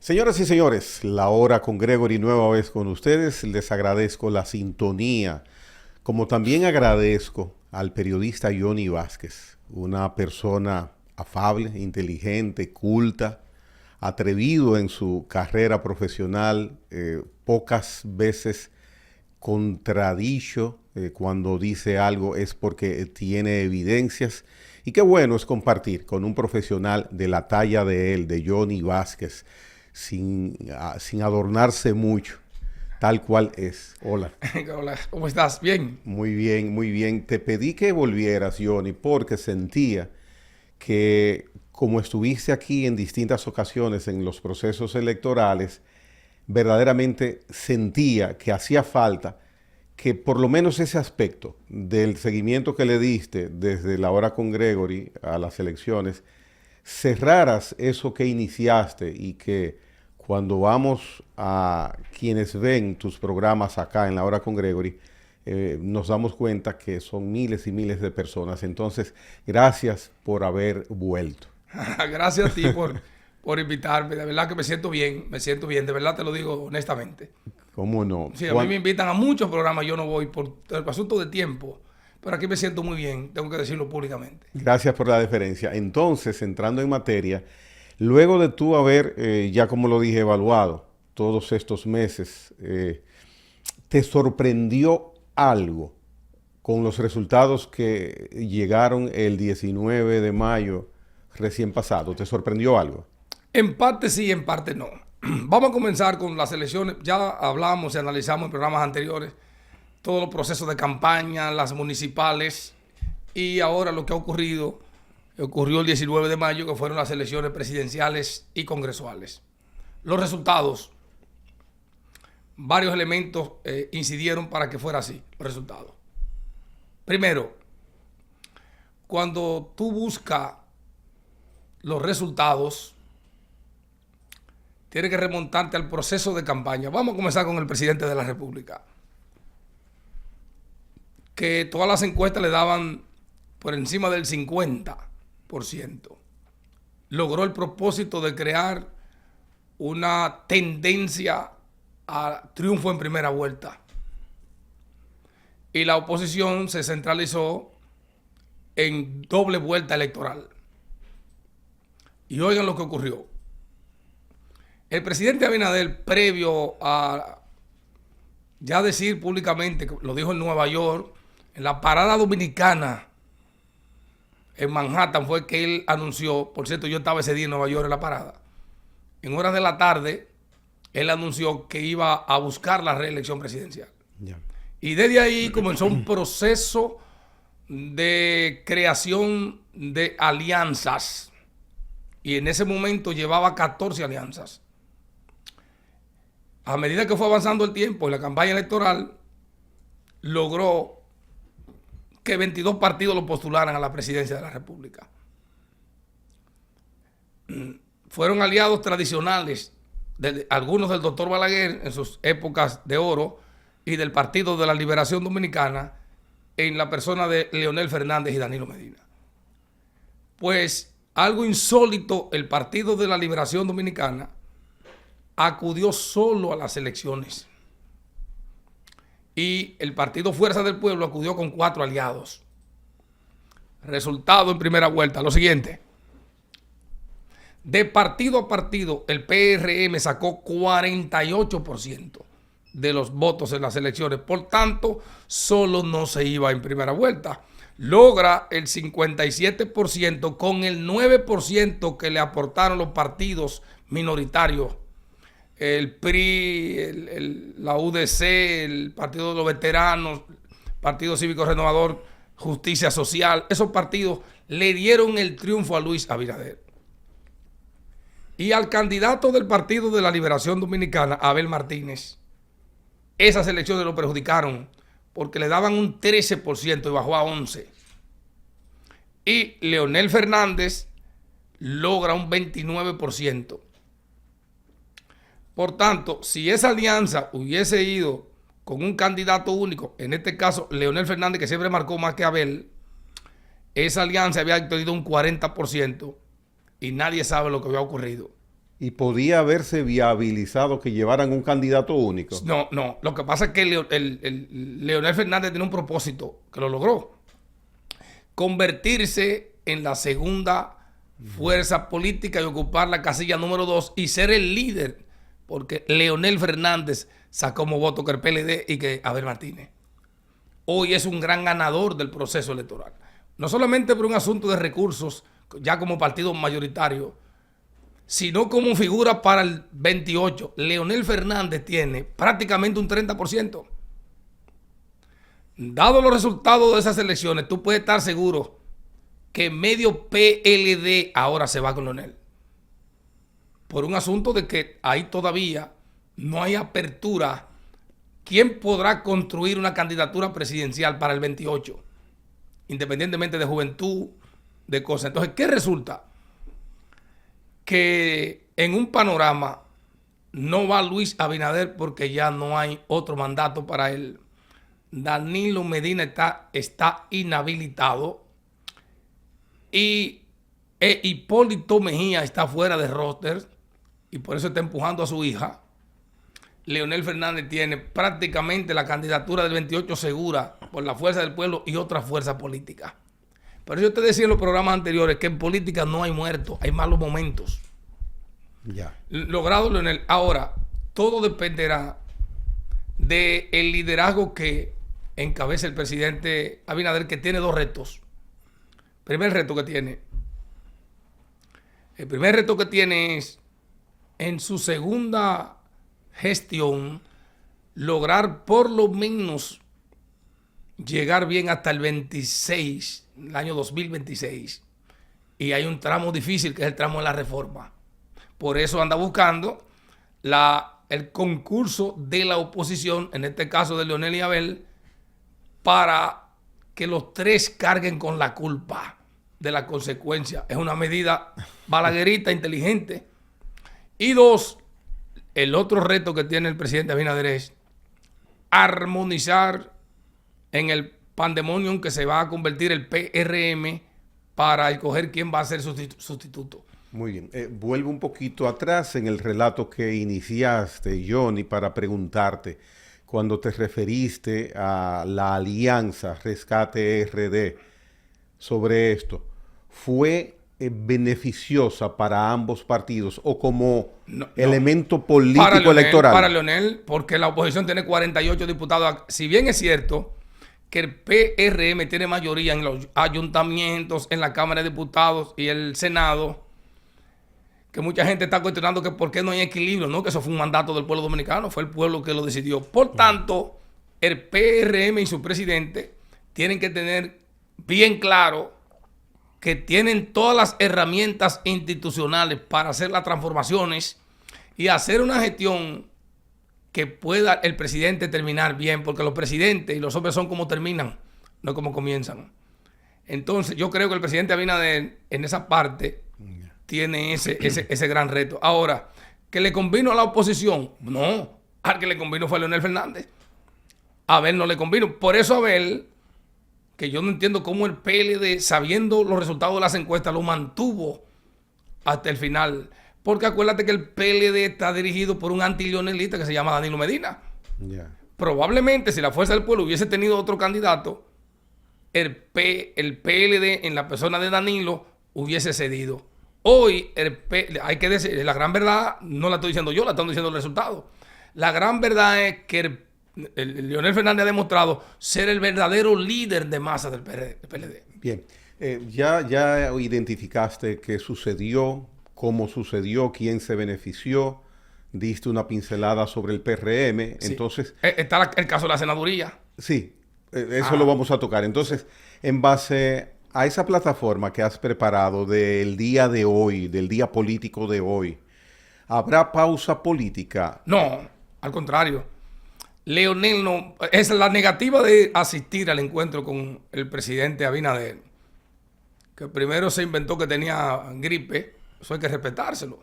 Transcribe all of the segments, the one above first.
Señoras y señores, la hora con Gregory nueva vez con ustedes. Les agradezco la sintonía, como también agradezco al periodista Johnny Vázquez, una persona afable, inteligente, culta, atrevido en su carrera profesional, pocas veces contradicho cuando dice algo es porque tiene evidencias, y qué bueno es compartir con un profesional de la talla de él, de Johnny Vázquez, sin adornarse mucho, tal cual es. Hola. Hola, ¿cómo estás? ¿Bien? Muy bien, muy bien. Te pedí que volvieras, Johnny, porque sentía que como estuviste aquí en distintas ocasiones en los procesos electorales, verdaderamente sentía que hacía falta que por lo menos ese aspecto del seguimiento que le diste desde la hora con Gregory a las elecciones, cerraras eso que iniciaste y que cuando vamos a quienes ven tus programas acá en la hora con Gregory, nos damos cuenta que son miles y miles de personas. Entonces, gracias por haber vuelto. Gracias a ti por invitarme. De verdad que me siento bien, de verdad te lo digo honestamente. ¿Cómo no? Sí, a mí me invitan a muchos programas, yo no voy por el asunto de tiempo, pero aquí me siento muy bien, tengo que decirlo públicamente. Gracias por la deferencia. Entonces, entrando en materia, luego de tú haber, ya como lo dije, evaluado todos estos meses, ¿te sorprendió algo con los resultados que llegaron el 19 de mayo recién pasado? ¿Te sorprendió algo? En parte sí, en parte no. Vamos a comenzar con las elecciones. Ya hablamos y analizamos en programas anteriores todos los procesos de campaña, las municipales, y ahora lo que ocurrió el 19 de mayo, que fueron las elecciones presidenciales y congresuales. Los resultados, varios elementos incidieron para que fuera así, los resultados. Primero, cuando tú buscas los resultados, tienes que remontarte al proceso de campaña. Vamos a comenzar con el presidente de la República, que todas las encuestas le daban por encima del 50%. Logró el propósito de crear una tendencia a triunfo en primera vuelta. Y la oposición se centralizó en doble vuelta electoral. Y oigan lo que ocurrió. El presidente Abinader, previo a ya decir públicamente, lo dijo en Nueva York, en la parada dominicana en Manhattan fue que él anunció, por cierto, yo estaba ese día en Nueva York en la parada, en horas de la tarde, él anunció que iba a buscar la reelección presidencial. Yeah. Y desde ahí comenzó un proceso de creación de alianzas. Y en ese momento llevaba 14 alianzas. A medida que fue avanzando el tiempo en la campaña electoral, logró que 22 partidos lo postularan a la presidencia de la República. Fueron aliados tradicionales, algunos del doctor Balaguer en sus épocas de oro y del Partido de la Liberación Dominicana en la persona de Leonel Fernández y Danilo Medina. Pues algo insólito, el Partido de la Liberación Dominicana acudió solo a las elecciones. Y el Partido Fuerza del Pueblo acudió con 4 aliados. Resultado en primera vuelta, lo siguiente. De partido a partido, el PRM sacó 48% de los votos en las elecciones. Por tanto, solo no se iba en primera vuelta. Logra el 57% con el 9% que le aportaron los partidos minoritarios. El PRI, la UDC, el Partido de los Veteranos, Partido Cívico Renovador, Justicia Social, esos partidos le dieron el triunfo a Luis Abinader. Y al candidato del Partido de la Liberación Dominicana, Abel Martínez, esas elecciones lo perjudicaron porque le daban un 13% y bajó a 11%. Y Leonel Fernández logra un 29%. Por tanto, si esa alianza hubiese ido con un candidato único, en este caso Leonel Fernández, que siempre marcó más que Abel, esa alianza había obtenido un 40% y nadie sabe lo que había ocurrido. Y podía haberse viabilizado que llevaran un candidato único. No, no. Lo que pasa es que Leonel Fernández tiene un propósito que lo logró. Convertirse en la segunda fuerza política y ocupar la casilla número 2 y ser el líder. Porque Leonel Fernández sacó como voto que el PLD y que Abel Martínez. Hoy es un gran ganador del proceso electoral. No solamente por un asunto de recursos, ya como partido mayoritario, sino como figura para el 28. Leonel Fernández tiene prácticamente un 30%. Dado los resultados de esas elecciones, tú puedes estar seguro que medio PLD ahora se va con Leonel. Por un asunto de que ahí todavía no hay apertura. ¿Quién podrá construir una candidatura presidencial para el 28? Independientemente de juventud, de cosas. Entonces, ¿qué resulta? Que en un panorama no va Luis Abinader porque ya no hay otro mandato para él. Danilo Medina está inhabilitado y Hipólito Mejía está fuera de roster y por eso está empujando a su hija. Leonel Fernández tiene prácticamente la candidatura del 28 segura por la fuerza del pueblo y otra fuerza política. Pero yo te decía en los programas anteriores que en política no hay muertos, hay malos momentos. Ya. Logrado Leonel. Ahora, todo dependerá del liderazgo que encabeza el presidente Abinader, que tiene dos retos. El primer reto que tiene es, en su segunda gestión, lograr por lo menos llegar bien hasta el 26, el año 2026. Y hay un tramo difícil que es el tramo de la reforma. Por eso anda buscando el concurso de la oposición, en este caso de Leonel y Abel, para que los tres carguen con la culpa de la consecuencia. Es una medida balaguerita, inteligente. Y dos, el otro reto que tiene el presidente Abinader es armonizar en el pandemonium que se va a convertir el PRM para escoger quién va a ser sustituto. Muy bien. Vuelvo un poquito atrás en el relato que iniciaste, Johnny, para preguntarte, cuando te referiste a la alianza Rescate RD sobre esto, ¿fue beneficiosa para ambos partidos o como elemento político electoral? Para Leonel, porque la oposición tiene 48 diputados. Si bien es cierto que el PRM tiene mayoría en los ayuntamientos, en la Cámara de Diputados y el Senado, que mucha gente está cuestionando que por qué no hay equilibrio, ¿no? Que eso fue un mandato del pueblo dominicano, fue el pueblo que lo decidió. Por tanto, el PRM y su presidente tienen que tener bien claro que tienen todas las herramientas institucionales para hacer las transformaciones y hacer una gestión que pueda el presidente terminar bien, porque los presidentes y los hombres son como terminan, no como comienzan. Entonces, yo creo que el presidente Abinader en esa parte tiene ese gran reto. Ahora, ¿que le convino a la oposición? No, al que le convino fue Leonel Fernández. A Abel no le convino. Por eso Abel, que yo no entiendo cómo el PLD, sabiendo los resultados de las encuestas, lo mantuvo hasta el final. Porque acuérdate que el PLD está dirigido por un anti-leonelista que se llama Danilo Medina. Yeah. Probablemente si la Fuerza del Pueblo hubiese tenido otro candidato, el PLD en la persona de Danilo hubiese cedido. Hoy, hay que decir, la gran verdad, no la estoy diciendo yo, la están diciendo los resultados. La gran verdad es que el Leonel Fernández ha demostrado ser el verdadero líder de masa del PLD. Bien, ya identificaste qué sucedió, cómo sucedió, quién se benefició, diste una pincelada sobre el PRM, sí. Entonces... Está el caso de la senaduría. Sí, eso lo vamos a tocar. Entonces, en base a esa plataforma que has preparado del día de hoy, del día político de hoy, ¿habrá pausa política? No, al contrario. Leonel no... Es la negativa de asistir al encuentro con el presidente Abinader, que primero se inventó que tenía gripe, eso hay que respetárselo.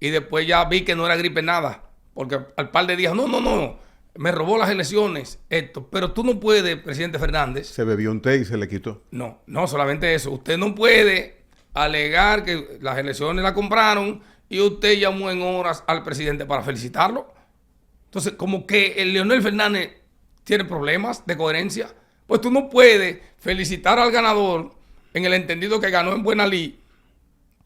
Y después ya vi que no era gripe nada, porque al par de días, no, me robó las elecciones, esto. Pero tú no puedes, presidente Fernández. Se bebió un té y se le quitó. No solamente eso. Usted no puede alegar que las elecciones las compraron y usted llamó en horas al presidente para felicitarlo. Entonces, como que el Leonel Fernández tiene problemas de coherencia. Pues tú no puedes felicitar al ganador en el entendido que ganó en Buena Lí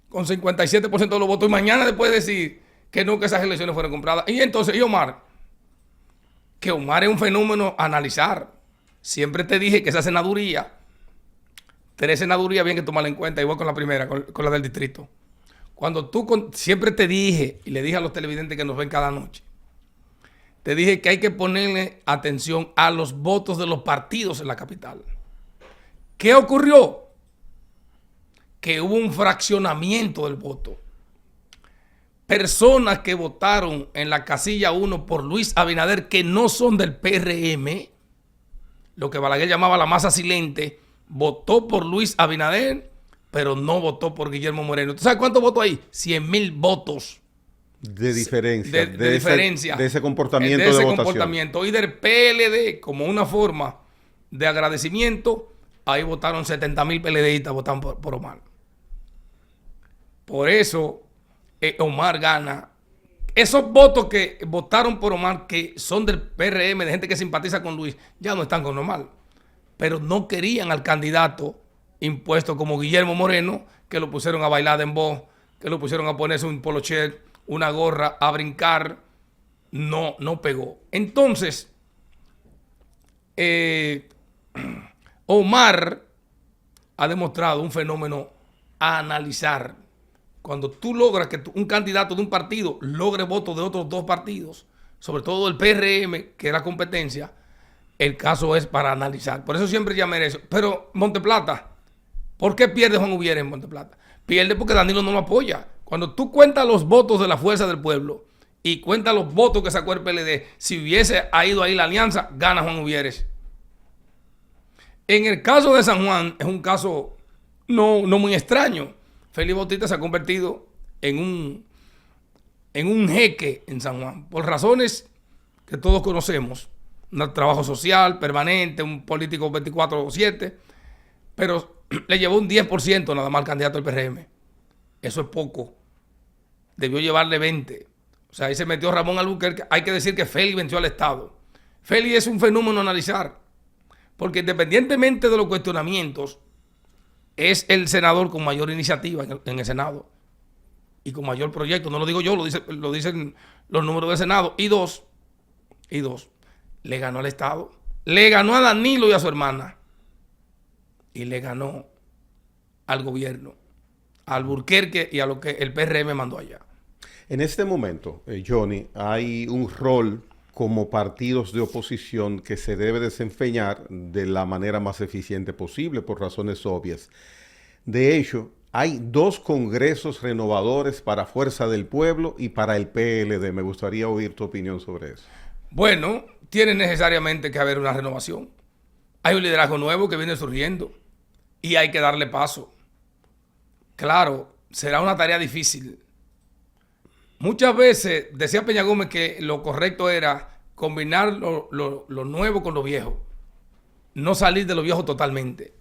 con 57% de los votos y mañana después decir que no, que esas elecciones fueron compradas. Y entonces, ¿y Omar? Que Omar es un fenómeno a analizar. Siempre te dije que esa senaduría, 3 senadurías, había que tomarla en cuenta, igual con la primera, con la del distrito. Cuando siempre te dije, y le dije a los televidentes que nos ven cada noche, te dije que hay que ponerle atención a los votos de los partidos en la capital. ¿Qué ocurrió? Que hubo un fraccionamiento del voto. Personas que votaron en la casilla 1 por Luis Abinader, que no son del PRM, lo que Balaguer llamaba la masa silente, votó por Luis Abinader, pero no votó por Guillermo Moreno. ¿Tú sabes cuántos votos hay? 100,000 votos. De diferencia. De diferencia. De ese comportamiento de ese votación. comportamiento. Y del PLD, como una forma de agradecimiento, ahí votaron 70,000 PLDistas, votaron por Omar. Por eso Omar gana. Esos votos que votaron por Omar, que son del PRM, de gente que simpatiza con Luis, ya no están con Omar. Pero no querían al candidato impuesto como Guillermo Moreno, que lo pusieron a bailar dembow, que lo pusieron a ponerse un polocher, una gorra, a brincar. No pegó. Entonces, Omar ha demostrado un fenómeno a analizar. Cuando tú logras que un candidato de un partido logre votos de otros 2 partidos, sobre todo el PRM, que es la competencia, el caso es para analizar. Por eso siempre llamé eso. Pero Monteplata, ¿por qué pierde Juan Ubiere en Monteplata? Pierde porque Danilo no lo apoya. Cuando tú cuentas los votos de la Fuerza del Pueblo y cuentas los votos que sacó el PLD, si hubiese ido ahí la alianza, gana Juan Ubieres. En el caso de San Juan, es un caso no muy extraño. Félix Bautista se ha convertido en un jeque en San Juan, por razones que todos conocemos. Un trabajo social permanente, un político 24/7, pero le llevó un 10% nada más al candidato del PRM. Eso es poco. Debió llevarle 20. O sea, ahí se metió Ramón Albuquerque. Hay que decir que Félix venció al Estado. Félix es un fenómeno a analizar, porque independientemente de los cuestionamientos, es el senador con mayor iniciativa en el Senado y con mayor proyecto. No lo digo yo, lo dicen los números del Senado. Y dos, le ganó al Estado. Le ganó a Danilo y a su hermana. Y le ganó al gobierno, a Albuquerque y a lo que el PRM mandó allá. En este momento, Johnny, hay un rol como partidos de oposición que se debe desempeñar de la manera más eficiente posible por razones obvias. De hecho, hay 2 congresos renovadores para Fuerza del Pueblo y para el PLD. Me gustaría oír tu opinión sobre eso. Bueno, tiene necesariamente que haber una renovación. Hay un liderazgo nuevo que viene surgiendo y hay que darle paso. Claro, será una tarea difícil. Muchas veces decía Peña Gómez que lo correcto era combinar lo nuevo con lo viejo. No salir de lo viejo totalmente.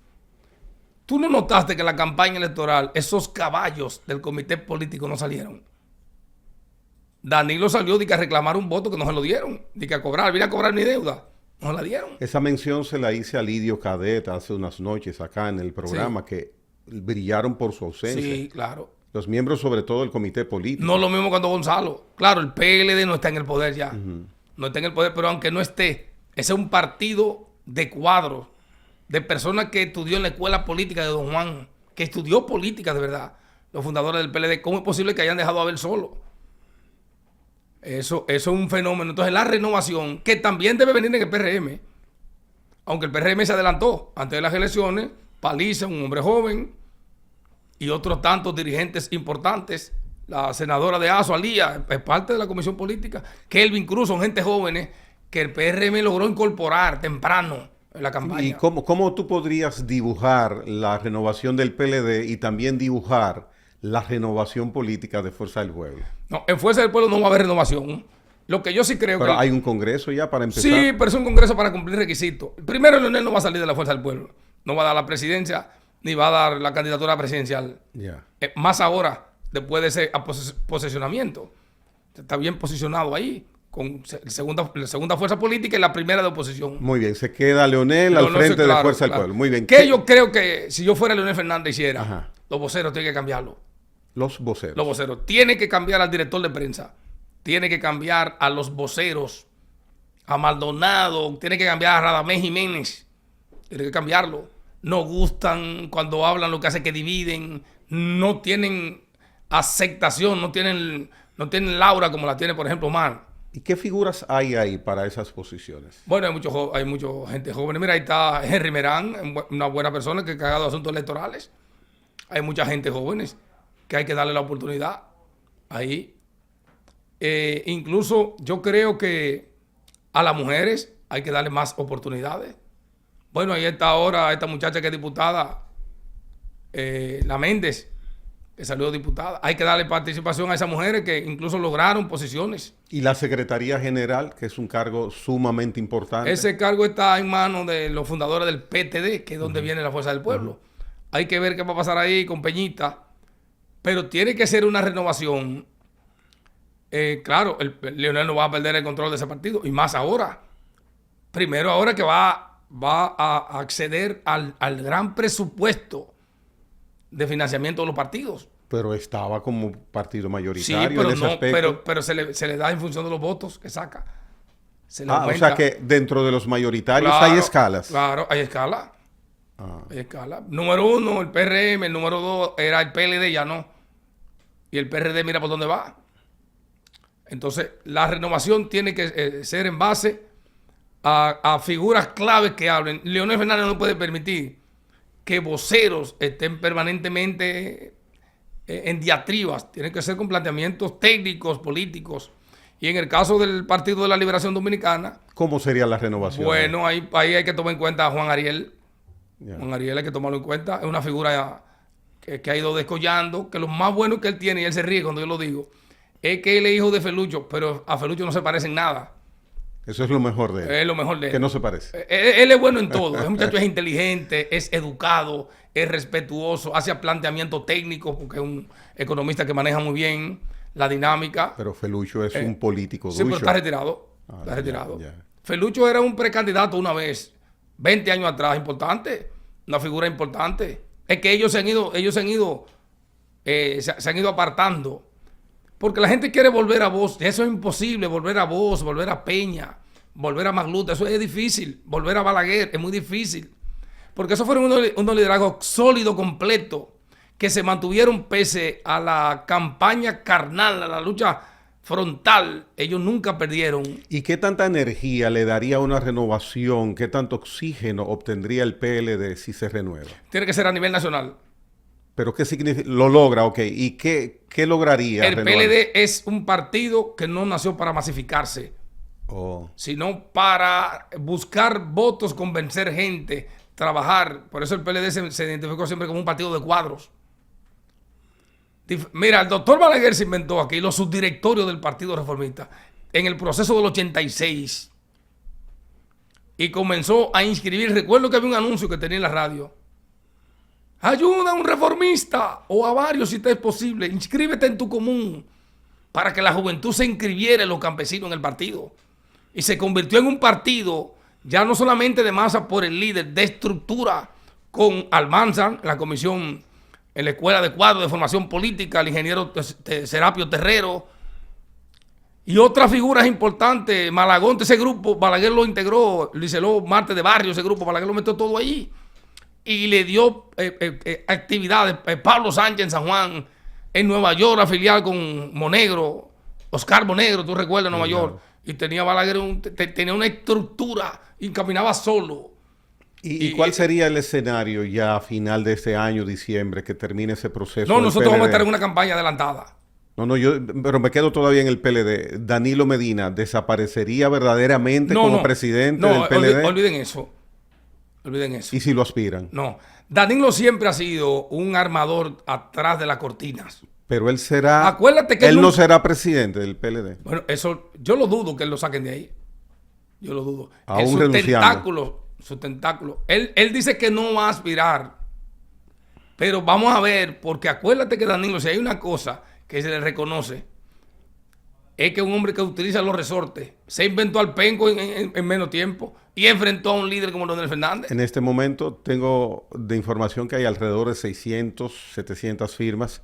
¿Tú no notaste que en la campaña electoral esos caballos del comité político no salieron? Danilo salió de que a reclamar un voto que no se lo dieron. De que a cobrar, vine a cobrar mi deuda. No se la dieron. Esa mención se la hice a Lidio Cadet hace unas noches acá en el programa, sí, que brillaron por su ausencia. Sí, claro. Los miembros, sobre todo, del comité político. No lo mismo cuando Gonzalo. Claro, el PLD no está en el poder ya. No está en el poder, pero aunque no esté, ese es un partido de cuadros, de personas que estudió en la escuela política de Don Juan, que estudió política de verdad, los fundadores del PLD. ¿Cómo es posible que hayan dejado a Abel solo? Eso es un fenómeno. Entonces, la renovación, que también debe venir en el PRM, aunque el PRM se adelantó antes de las elecciones, Paliza, un hombre joven, y otros tantos dirigentes importantes, la senadora de Azo, Alía, es parte de la comisión política, Kelvin Cruz, son gente jóvenes que el PRM logró incorporar temprano en la campaña. ¿Y cómo tú podrías dibujar la renovación del PLD y también dibujar la renovación política de Fuerza del Pueblo? No, en Fuerza del Pueblo no va a haber renovación. Lo que yo sí creo pero hay un congreso ya para empezar. Sí, pero es un congreso para cumplir requisitos. Primero, Leonel no va a salir de la Fuerza del Pueblo. No va a dar la presidencia, ni va a dar la candidatura presidencial. Yeah. Más ahora después de ese posesionamiento. Está bien posicionado ahí, con la segunda fuerza política y la primera de oposición. Muy bien, se queda Leonel al frente de Fuerza del Pueblo. Muy bien. ¿Qué yo creo que si yo fuera Leonel Fernández hiciera? Ajá. Los voceros tienen que cambiarlo. Los voceros. Los voceros. Tiene que cambiar al director de prensa. Tiene que cambiar a los voceros. A Maldonado. Tiene que cambiar a Radamés Jiménez. Tiene que cambiarlo. No gustan cuando hablan, lo que hace que dividen. No tienen aceptación. No tienen Laura como la tiene, por ejemplo, Omar. ¿Y qué figuras hay ahí para esas posiciones? Bueno, hay mucha gente joven. Mira, ahí está Henry Merán, una buena persona que ha cagado asuntos electorales. Hay mucha gente jóvenes que hay que darle la oportunidad ahí. Incluso yo creo que a las mujeres hay que darle más oportunidades. Bueno, ahí está ahora esta muchacha que es diputada, la Méndez, que salió diputada. Hay que darle participación a esas mujeres que incluso lograron posiciones. Y la Secretaría General, que es un cargo sumamente importante. Ese cargo está en manos de los fundadores del PTD, que es donde viene la Fuerza del Pueblo. Hay que ver qué va a pasar ahí con Peñita. Pero tiene que ser una renovación. Claro, Leonel no va a perder el control de ese partido. Y más ahora. Primero ahora que va a acceder al gran presupuesto de financiamiento de los partidos. Pero estaba como partido mayoritario. Sí, pero en ese aspecto. pero se le da en función de los votos que saca. O sea que dentro de los mayoritarios hay escalas. Claro, hay escala. Hay escala. Número 1, el PRM. El número 2 era el PLD, ya no. Y el PRD mira por dónde va. Entonces, la renovación tiene que ser en base a figuras claves que hablen. Leonel Fernández no puede permitir que voceros estén permanentemente en diatribas. Tienen que ser con planteamientos técnicos, políticos. Y en el caso del Partido de la Liberación Dominicana... ¿Cómo sería la renovación? Bueno, ahí hay que tomar en cuenta a Juan Ariel. Yeah. Juan Ariel hay que tomarlo en cuenta. Es una figura que ha ido descollando, que lo más bueno que él tiene, y él se ríe cuando yo lo digo, es que él es hijo de Felucho, pero a Felucho no se parece en nada. Eso es lo mejor de él. Es lo mejor de él. Que no se parece. Él es bueno en todo. Ese muchacho es inteligente, es educado, es respetuoso, hace planteamientos técnicos, porque es un economista que maneja muy bien la dinámica. Pero Felucho es un político ducho. Sí, pero está retirado. Está retirado. Felucho era un precandidato una vez, 20 años atrás, importante. Una figura importante. Es que ellos se han ido apartando. Porque la gente quiere volver a Vos. Eso es imposible. Volver a Vos, volver a Peña, volver a Magluta. Eso es difícil. Volver a Balaguer es muy difícil. Porque esos fueron unos liderazgos sólidos, completos, que se mantuvieron pese a la campaña carnal, a la lucha frontal. Ellos nunca perdieron. ¿Y qué tanta energía le daría una renovación? ¿Qué tanto oxígeno obtendría el PLD si se renueva? Tiene que ser a nivel nacional. ¿Pero qué significa? Lo logra, ok. ¿Y qué lograría? El PLD es un partido que no nació para masificarse, sino para buscar votos, convencer gente, trabajar. Por eso el PLD se identificó siempre como un partido de cuadros. Mira, el doctor Balaguer se inventó aquí los subdirectorios del Partido Reformista en el proceso del 86 y comenzó a inscribir. Recuerdo que había un anuncio que tenía en la radio: ayuda a un reformista o a varios si te es posible, inscríbete en tu común, para que la juventud se inscribiera en los campesinos en el partido. Y se convirtió en un partido ya no solamente de masa por el líder, de estructura, con Almanzar, la comisión, en la escuela de cuadros de formación política, el ingeniero Serapio Terrero y otras figuras importantes. Malagón, ese grupo, Balaguer lo integró, Liceló Marte de Barrio, ese grupo, Balaguer lo metió todo allí. Y le dio actividades. Pablo Sánchez en San Juan, en Nueva York, afiliado con Monegro, Oscar Monegro, tú recuerdas, Nueva York. Y tenía Balaguer tenía una estructura y caminaba solo. ¿Y cuál sería el escenario ya a final de este año, diciembre, que termine ese proceso? No, nosotros vamos a estar en una campaña adelantada. Pero me quedo todavía en el PLD. Danilo Medina, ¿desaparecería verdaderamente como presidente del PLD? Olviden eso. Olviden eso. ¿Y si lo aspiran? No. Danilo siempre ha sido un armador atrás de las cortinas. Pero él será... Acuérdate que él no será presidente del PLD. Bueno, eso yo lo dudo que él lo saquen de ahí. Yo lo dudo. Aún renunciando. Su tentáculo. Él dice que no va a aspirar. Pero vamos a ver, porque acuérdate que Danilo, si hay una cosa que se le reconoce, es que un hombre que utiliza los resortes se inventó al penco en menos tiempo y enfrentó a un líder como Leonel Fernández. En este momento tengo de información que hay alrededor de 600, 700 firmas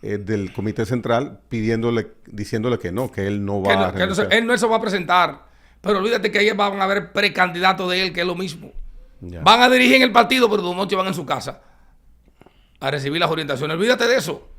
del Comité Central diciéndole que no, que él no va a renunciar. Él no se va a presentar. Pero olvídate que ahí van a haber precandidatos de él, que es lo mismo. Ya. Van a dirigir en el partido, pero de noche van en su casa a recibir las orientaciones. Olvídate de eso.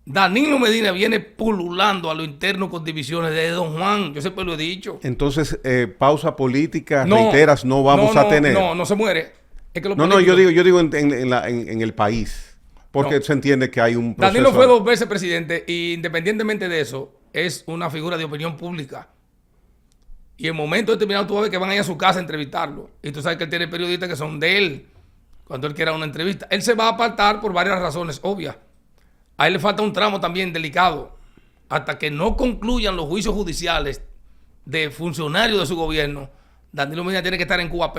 Danilo Medina viene pululando a lo interno con divisiones de Don Juan. Yo siempre lo he dicho. Entonces, pausa política, reiteras, no vamos a tener. No se muere. Es que yo digo en el país. Porque se entiende que hay un proceso. Danilo fue 2 veces presidente y independientemente de eso, es una figura de opinión pública. Y en momentos determinados tú vas a ver que van a ir a su casa a entrevistarlo. Y tú sabes que él tiene periodistas que son de él. Cuando él quiera una entrevista. Él se va a apartar por varias razones obvias. A él le falta un tramo también delicado. Hasta que no concluyan los juicios judiciales de funcionarios de su gobierno, Danilo Medina tiene que estar en QAP.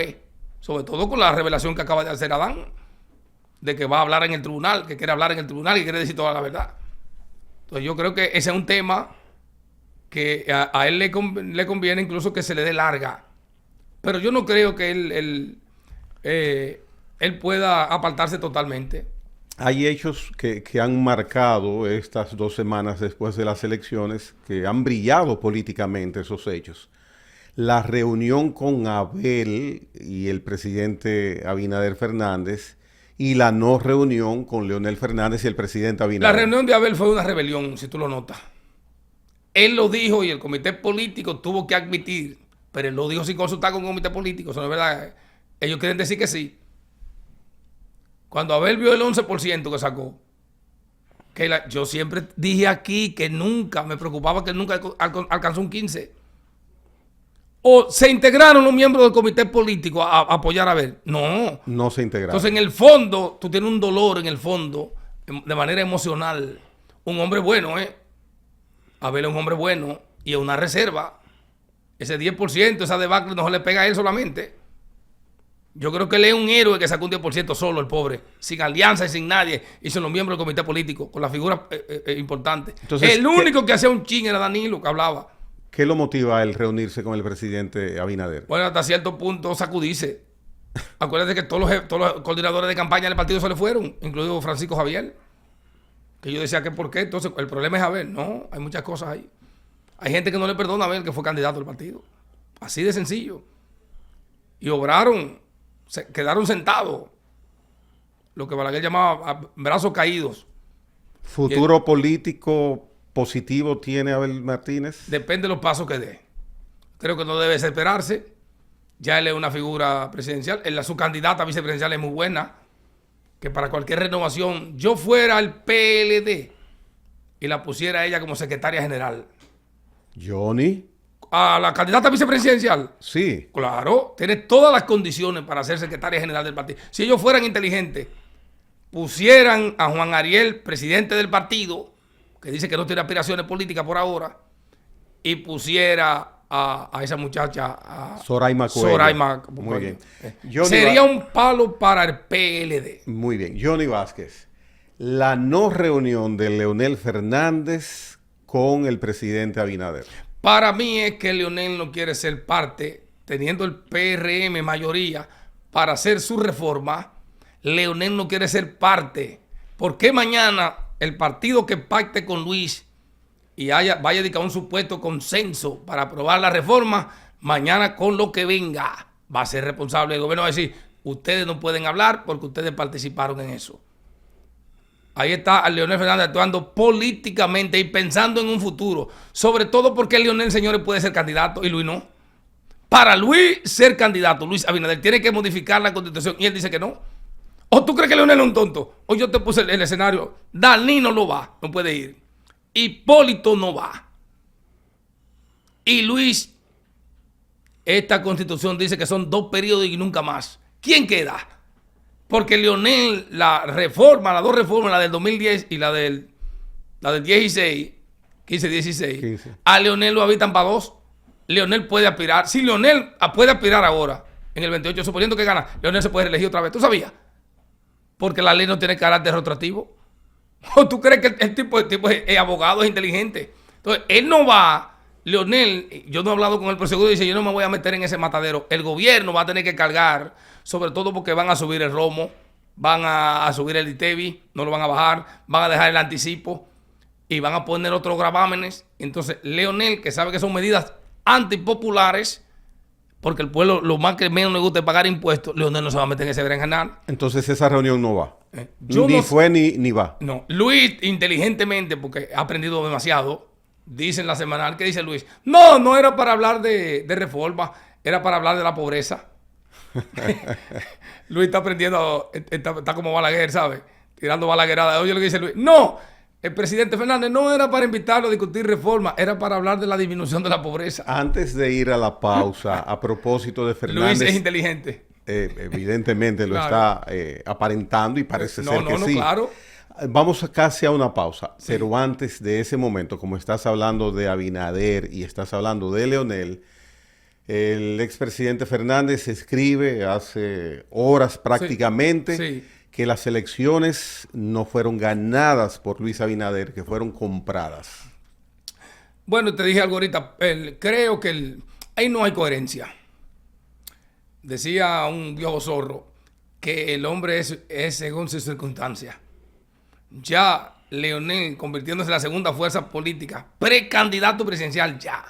Sobre todo con la revelación que acaba de hacer Adán. De que va a hablar en el tribunal, que quiere hablar en el tribunal y quiere decir toda la verdad. Entonces yo creo que ese es un tema que a él le conviene incluso que se le dé larga. Pero yo no creo que él pueda apartarse totalmente. Hay hechos que han marcado estas 2 semanas después de las elecciones, que han brillado políticamente esos hechos. La reunión con Abel y el presidente Abinader Fernández y la no reunión con Leonel Fernández y el presidente Abinader. La reunión de Abel fue una rebelión, si tú lo notas. Él lo dijo y el comité político tuvo que admitir, pero él lo dijo sin consultar con el comité político, eso no es verdad. Ellos quieren decir que sí. Cuando Abel vio el 11% que sacó, yo siempre dije aquí que nunca, me preocupaba que él nunca alcanzó un 15%. ¿O se integraron los miembros del comité político a apoyar a Abel? No. No se integraron. Entonces, en el fondo, tú tienes un dolor en el fondo, de manera emocional. Un hombre bueno, Abel es un hombre bueno y es una reserva. Ese 10%, esa debacle no se le pega a él solamente. Yo creo que él es un héroe que sacó un 10% solo, el pobre, sin alianza y sin nadie, y sin los miembros del comité político, con las figuras importantes. Entonces, el único que hacía un chin era Danilo, que hablaba. ¿Qué lo motiva a él reunirse con el presidente Abinader? Bueno, hasta cierto punto sacudirse. Acuérdate que todos los coordinadores de campaña del partido se le fueron, incluido Francisco Javier. Que yo decía que por qué, entonces el problema es Abel. No, hay muchas cosas ahí. Hay gente que no le perdona a Abel, que fue candidato del partido. Así de sencillo. Y obraron, quedaron sentados. Lo que Balaguer llamaba brazos caídos. ¿Futuro político positivo tiene Abel Martínez? Depende de los pasos que dé. Creo que no debe desesperarse. Ya él es una figura presidencial. Su candidata vicepresidencial es muy buena. Que para cualquier renovación, yo fuera al PLD y la pusiera a ella como secretaria general. ¿Johnny? ¿A la candidata vicepresidencial? Sí. Claro, tiene todas las condiciones para ser secretaria general del partido. Si ellos fueran inteligentes, pusieran a Juan Ariel, presidente del partido, que dice que no tiene aspiraciones políticas por ahora, y pusiera a esa muchacha, a Soraima Coelho. Soraima. Muy bien. Sería un palo para el PLD. Muy bien. Johnny Vázquez, la no reunión de Leonel Fernández con el presidente Abinader. Para mí es que Leonel no quiere ser parte, teniendo el PRM mayoría para hacer su reforma. Leonel no quiere ser parte. ¿Por qué mañana el partido que pacte con Luis y vaya a dedicar un supuesto consenso para aprobar la reforma, mañana con lo que venga va a ser responsable el gobierno? Va a decir, ustedes no pueden hablar porque ustedes participaron en eso. Ahí está Leonel Fernández actuando políticamente y pensando en un futuro. Sobre todo porque Leonel, señores, puede ser candidato y Luis no. Para Luis ser candidato, Luis Abinader tiene que modificar la constitución y él dice que no. ¿O tú crees que Leonel es un tonto? O yo te puse el escenario. Danilo no va, no puede ir. Hipólito no va. Y Luis, esta constitución dice que son 2 periodos y nunca más. ¿Quién queda? Porque Leonel, las dos reformas, la del 2010 y la del 16, 15. A Leonel lo habitan para 2. Leonel puede aspirar. Si Leonel puede aspirar ahora, en el 28, suponiendo que gana, Leonel se puede reelegir otra vez. ¿Tú sabías? porque la ley no tiene carácter retroactivo. ¿O tú crees que el tipo es abogado, es inteligente? Entonces, él no va, Leonel, yo no he hablado con él, pero seguro dice, yo no me voy a meter en ese matadero. El gobierno va a tener que cargar, sobre todo porque van a subir el romo, van a subir el ITEVI, no lo van a bajar, van a dejar el anticipo y van a poner otros gravámenes. Entonces, Leonel, que sabe que son medidas antipopulares, porque el pueblo lo más que menos le gusta es pagar impuestos, Leonel no se va a meter en ese berenjenal. Entonces esa reunión no va. Yo Ni no fue ni va. No, Luis, inteligentemente, porque ha aprendido demasiado, dice en la semanal, ¿qué dice Luis? No era para hablar de reforma, era para hablar de la pobreza. Luis está aprendiendo, está como Balaguer, ¿sabes? Tirando balaguerada. Oye lo que dice Luis. No, el presidente Fernández no era para invitarlo a discutir reforma, era para hablar de la disminución de la pobreza. Antes de ir a la pausa, a propósito de Fernández... Luis es inteligente. Evidentemente lo Claro. está aparentando y parece ser que sí. Claro. Vamos casi a una pausa, pero antes de ese momento, como estás hablando de Abinader y estás hablando de Leonel, el expresidente Fernández escribe hace horas prácticamente Sí. que las elecciones no fueron ganadas por Luis Abinader, que fueron compradas. Bueno, te dije algo ahorita. Creo que ahí no hay coherencia. Decía un viejo zorro que el hombre es según sus circunstancias. Ya Leonel, convirtiéndose en la segunda fuerza política, precandidato presidencial, ya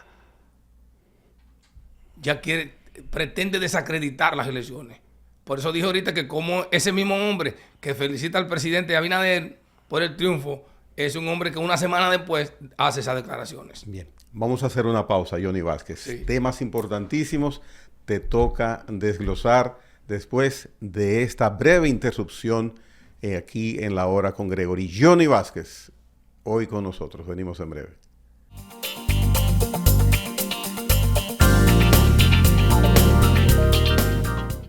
pretende desacreditar las elecciones. Por eso dije ahorita que como ese mismo hombre que felicita al presidente Abinader por el triunfo, es un hombre que una semana después hace esas declaraciones. Bien, vamos a hacer una pausa, Johnny Vázquez. Sí. Temas importantísimos te toca desglosar después de esta breve interrupción aquí en La Hora con Gregory. Johnny Vázquez, hoy con nosotros. Venimos en breve.